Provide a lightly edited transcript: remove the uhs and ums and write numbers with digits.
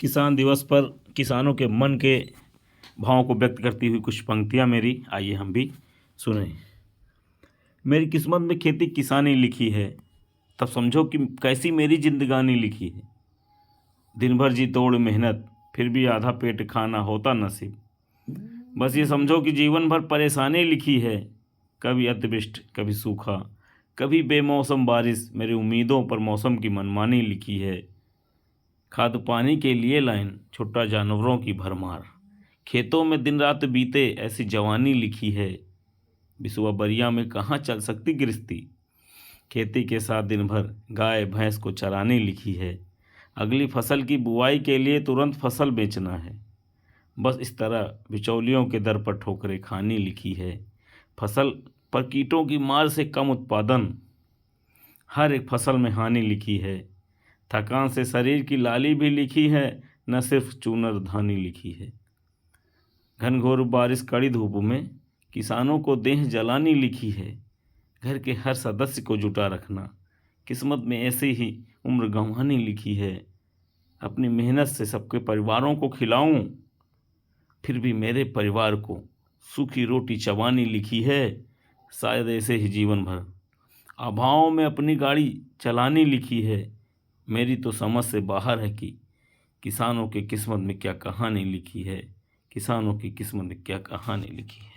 किसान दिवस पर किसानों के मन के भावों को व्यक्त करती हुई कुछ पंक्तियाँ मेरी, आइए हम भी सुने। मेरी किस्मत में खेती किसानी लिखी है, तब समझो कि कैसी मेरी जिंदगानी लिखी है। दिन भर जी तोड़ मेहनत, फिर भी आधा पेट खाना होता नसीब। बस ये समझो कि जीवन भर परेशानी लिखी है। कभी अतिवृष्टि, कभी सूखा, कभी बेमौसम बारिश, मेरी उम्मीदों पर मौसम की मनमानी लिखी है। खाद पानी के लिए लाइन, छुट्टा जानवरों की भरमार, खेतों में दिन रात बीते ऐसी जवानी लिखी है। बिसुआ बरिया में कहाँ चल सकती गृहस्थी, खेती के साथ दिन भर गाय भैंस को चराने लिखी है। अगली फसल की बुआई के लिए तुरंत फसल बेचना है। बस इस तरह बिचौलियों के दर पर ठोकरें खानी लिखी है। फसल पर कीटों की मार से कम उत्पादन, हर एक फसल में हानि लिखी है। थकान से शरीर की लाली भी लिखी है, न सिर्फ चूनर धानी लिखी है। घनघोर बारिश कड़ी धूप में किसानों को देह जलानी लिखी है। घर के हर सदस्य को जुटा रखना, किस्मत में ऐसे ही उम्र गंवानी लिखी है। अपनी मेहनत से सबके परिवारों को खिलाऊं, फिर भी मेरे परिवार को सूखी रोटी चबानी लिखी है। शायद ऐसे ही जीवन भर अभावों में अपनी गाड़ी चलानी लिखी है। मेरी तो समझ से बाहर है कि किसानों की किस्मत में क्या कहानी लिखी है। किसानों की किस्मत में क्या कहानी लिखी है।